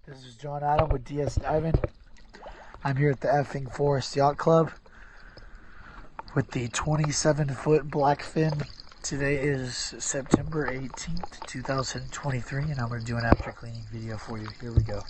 This is John Adam with DS Diving. I'm here at the effing Forest Yacht Club with the 27-foot blackfin. Today is September 18th, 2023, and I'm going to do an after cleaning video for you. Here we go.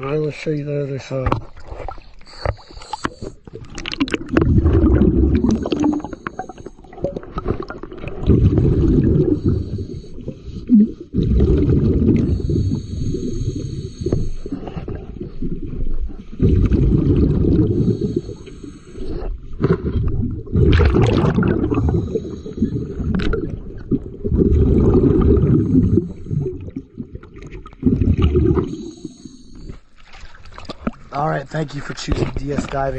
Alright, let's show you the other side. Alright, thank you for choosing DS Diving.